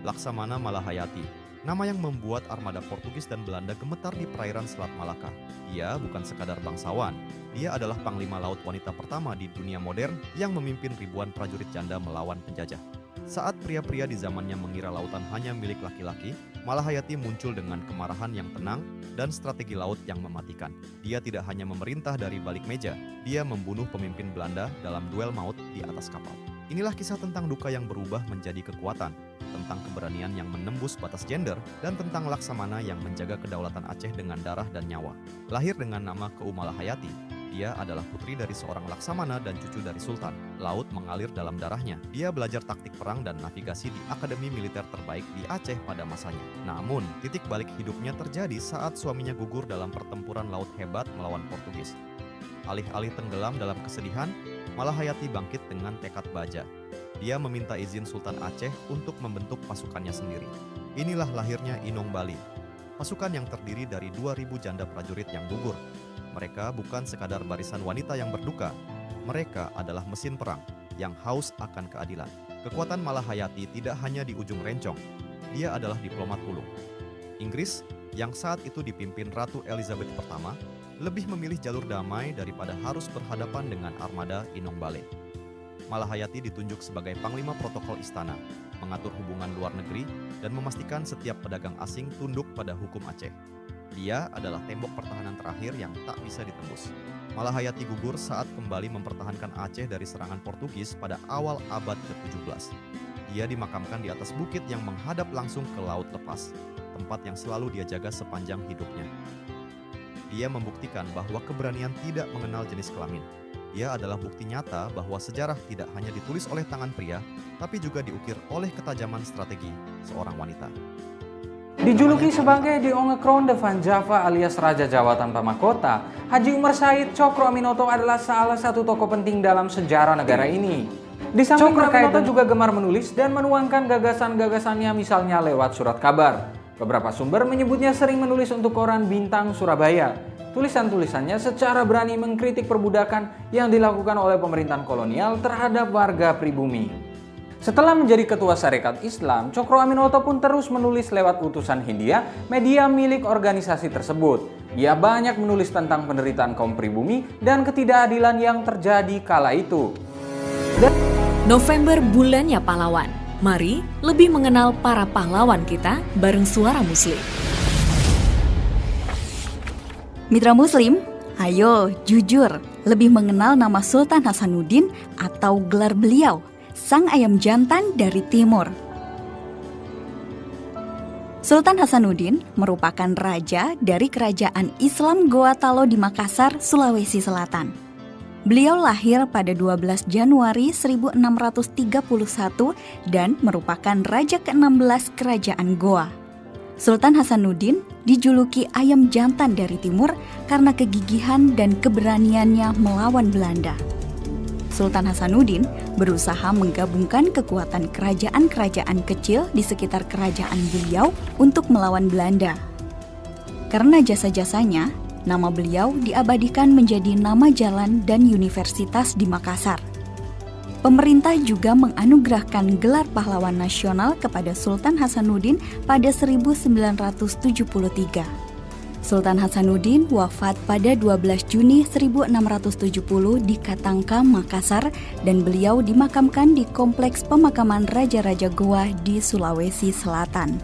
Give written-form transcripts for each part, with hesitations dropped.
Laksamana Malahayati, nama yang membuat armada Portugis dan Belanda gemetar di perairan Selat Malaka. Dia bukan sekadar bangsawan, dia adalah panglima laut wanita pertama di dunia modern yang memimpin ribuan prajurit janda melawan penjajah. Saat pria-pria di zamannya mengira lautan hanya milik laki-laki, Malahayati muncul dengan kemarahan yang tenang dan strategi laut yang mematikan. Dia tidak hanya memerintah dari balik meja, dia membunuh pemimpin Belanda dalam duel maut di atas kapal. Inilah kisah tentang duka yang berubah menjadi kekuatan, tentang keberanian yang menembus batas gender, dan tentang Laksamana yang menjaga kedaulatan Aceh dengan darah dan nyawa. Lahir dengan nama Keu Malahayati, dia adalah putri dari seorang Laksamana dan cucu dari Sultan. Laut mengalir dalam darahnya. Dia belajar taktik perang dan navigasi di akademi militer terbaik di Aceh pada masanya. Namun, titik balik hidupnya terjadi saat suaminya gugur dalam pertempuran laut hebat melawan Portugis. Alih-alih tenggelam dalam kesedihan, Malahayati bangkit dengan tekad baja. Dia meminta izin Sultan Aceh untuk membentuk pasukannya sendiri. Inilah lahirnya Inong Bali, pasukan yang terdiri dari 2.000 janda prajurit yang gugur. Mereka bukan sekadar barisan wanita yang berduka, mereka adalah mesin perang yang haus akan keadilan. Kekuatan Malahayati tidak hanya di ujung rencong, dia adalah diplomat ulung. Inggris, yang saat itu dipimpin Ratu Elizabeth pertama, lebih memilih jalur damai daripada harus berhadapan dengan armada Inong Bale. Malahayati ditunjuk sebagai panglima protokol istana, mengatur hubungan luar negeri, dan memastikan setiap pedagang asing tunduk pada hukum Aceh. Dia adalah tembok pertahanan terakhir yang tak bisa ditembus. Malahayati gugur saat kembali mempertahankan Aceh dari serangan Portugis pada awal abad ke-17. Dia dimakamkan di atas bukit yang menghadap langsung ke laut lepas, tempat yang selalu dia jaga sepanjang hidupnya. Dia membuktikan bahwa keberanian tidak mengenal jenis kelamin. Dia adalah bukti nyata bahwa sejarah tidak hanya ditulis oleh tangan pria, tapi juga diukir oleh ketajaman strategi seorang wanita. Dijuluki sebagai The Onge Crown Van Java alias Raja Jawa tanpa mahkota, Haji Umar Said Cokro Aminoto adalah salah satu tokoh penting dalam sejarah negara ini. Di samping Cokro Aminoto juga gemar menulis dan menuangkan gagasan-gagasannya misalnya lewat surat kabar. Beberapa sumber menyebutnya sering menulis untuk koran Bintang Surabaya. Tulisan-tulisannya secara berani mengkritik perbudakan yang dilakukan oleh pemerintahan kolonial terhadap warga pribumi. Setelah menjadi ketua Sarekat Islam, Cokro Aminoto pun terus menulis lewat utusan Hindia, media milik organisasi tersebut. Ia banyak menulis tentang penderitaan kaum pribumi dan ketidakadilan yang terjadi kala itu. November bulannya pahlawan. Mari lebih mengenal para pahlawan kita bareng Suara Muslim. Mitra Muslim, ayo jujur lebih mengenal nama Sultan Hasanuddin atau gelar beliau, Sang Ayam Jantan dari Timur. Sultan Hasanuddin merupakan raja dari kerajaan Islam Goa Talo di Makassar, Sulawesi Selatan. Beliau lahir pada 12 Januari 1631 dan merupakan raja ke-16 kerajaan Goa. Sultan Hasanuddin dijuluki Ayam Jantan dari Timur karena kegigihan dan keberaniannya melawan Belanda. Sultan Hasanuddin berusaha menggabungkan kekuatan kerajaan-kerajaan kecil di sekitar kerajaan beliau untuk melawan Belanda. Karena jasa-jasanya, nama beliau diabadikan menjadi nama jalan dan universitas di Makassar. Pemerintah juga menganugerahkan gelar pahlawan nasional kepada Sultan Hasanuddin pada 1973. Sultan Hasanuddin wafat pada 12 Juni 1670 di Katangka, Makassar, dan beliau dimakamkan di Kompleks Pemakaman Raja-Raja Goa di Sulawesi Selatan.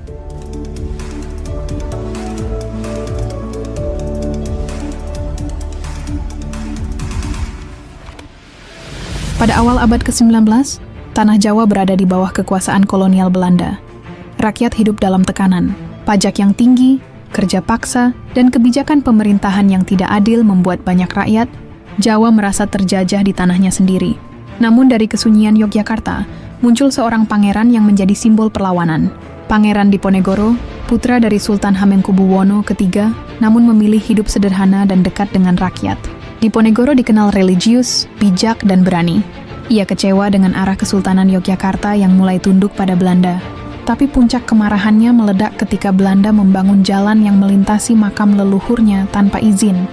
Pada awal abad ke-19, tanah Jawa berada di bawah kekuasaan kolonial Belanda. Rakyat hidup dalam tekanan, pajak yang tinggi, kerja paksa, dan kebijakan pemerintahan yang tidak adil membuat banyak rakyat Jawa merasa terjajah di tanahnya sendiri. Namun dari kesunyian Yogyakarta, muncul seorang pangeran yang menjadi simbol perlawanan. Pangeran Diponegoro, putra dari Sultan Hamengkubuwono III, namun memilih hidup sederhana dan dekat dengan rakyat. Diponegoro dikenal religius, bijak, dan berani. Ia kecewa dengan arah Kesultanan Yogyakarta yang mulai tunduk pada Belanda. Tapi puncak kemarahannya meledak ketika Belanda membangun jalan yang melintasi makam leluhurnya tanpa izin.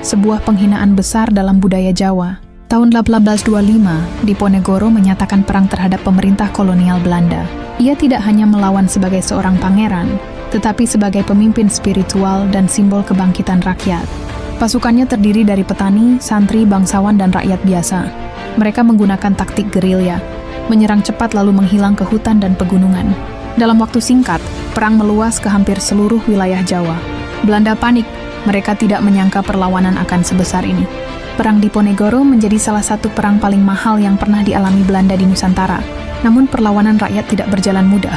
Sebuah penghinaan besar dalam budaya Jawa. Tahun 1825, Diponegoro menyatakan perang terhadap pemerintah kolonial Belanda. Ia tidak hanya melawan sebagai seorang pangeran, tetapi sebagai pemimpin spiritual dan simbol kebangkitan rakyat. Pasukannya terdiri dari petani, santri, bangsawan, dan rakyat biasa. Mereka menggunakan taktik gerilya, menyerang cepat lalu menghilang ke hutan dan pegunungan. Dalam waktu singkat, perang meluas ke hampir seluruh wilayah Jawa. Belanda panik, mereka tidak menyangka perlawanan akan sebesar ini. Perang Diponegoro menjadi salah satu perang paling mahal yang pernah dialami Belanda di Nusantara. Namun perlawanan rakyat tidak berjalan mudah.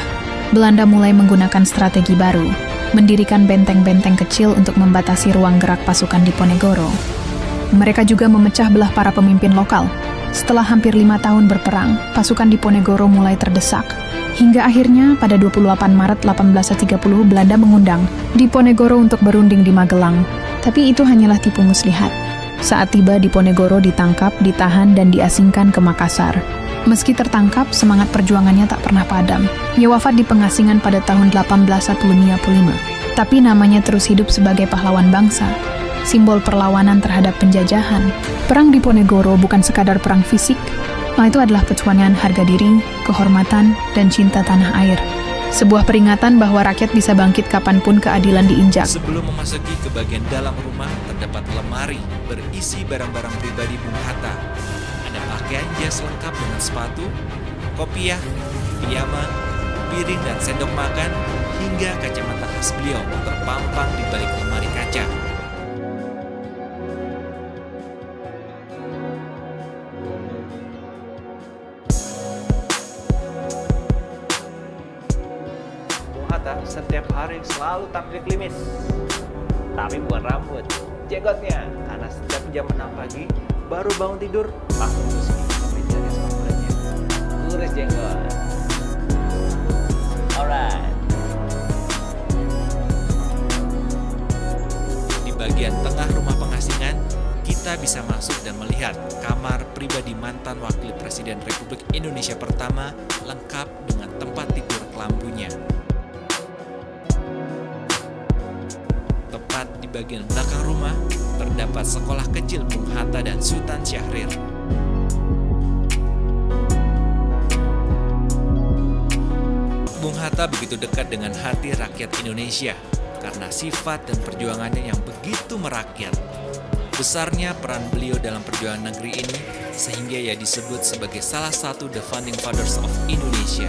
Belanda mulai menggunakan strategi baru, mendirikan benteng-benteng kecil untuk membatasi ruang gerak pasukan Diponegoro. Mereka juga memecah belah para pemimpin lokal. Setelah hampir 5 tahun berperang, pasukan Diponegoro mulai terdesak. Hingga akhirnya pada 28 Maret 1830 Belanda mengundang Diponegoro untuk berunding di Magelang. Tapi itu hanyalah tipu muslihat. Saat tiba Diponegoro ditangkap, ditahan, dan diasingkan ke Makassar. Meski tertangkap, semangat perjuangannya tak pernah padam. Ia wafat di pengasingan pada tahun 1855. Tapi namanya terus hidup sebagai pahlawan bangsa, simbol perlawanan terhadap penjajahan. Perang Diponegoro bukan sekadar perang fisik, itu adalah petualangan harga diri, kehormatan, dan cinta tanah air. Sebuah peringatan bahwa rakyat bisa bangkit kapanpun keadilan diinjak. Sebelum memasuki ke bagian dalam rumah, terdapat lemari berisi barang-barang pribadi Bung Hatta. Ada pakaian jas lengkap dengan sepatu, kopiah, piyama, piring dan sendok makan, hingga kacamata khas beliau terpampang di balik lemari kaca. Setiap hari selalu tampil klimis, tapi bukan rambut, jenggotnya. Karena setiap jam 6 pagi baru bangun tidur langsung bersih mencari favoritnya, lurus jenggot. Alright. Di bagian tengah rumah pengasingan, kita bisa masuk dan melihat kamar pribadi mantan Wakil Presiden Republik Indonesia pertama lengkap dengan tempat tidur kelambunya. Tepat di bagian belakang rumah, terdapat sekolah kecil Bung Hatta dan Sultan Syahrir. Bung Hatta begitu dekat dengan hati rakyat Indonesia karena sifat dan perjuangannya yang begitu merakyat. Besarnya peran beliau dalam perjuangan negeri ini sehingga ia disebut sebagai salah satu The Founding Fathers of Indonesia.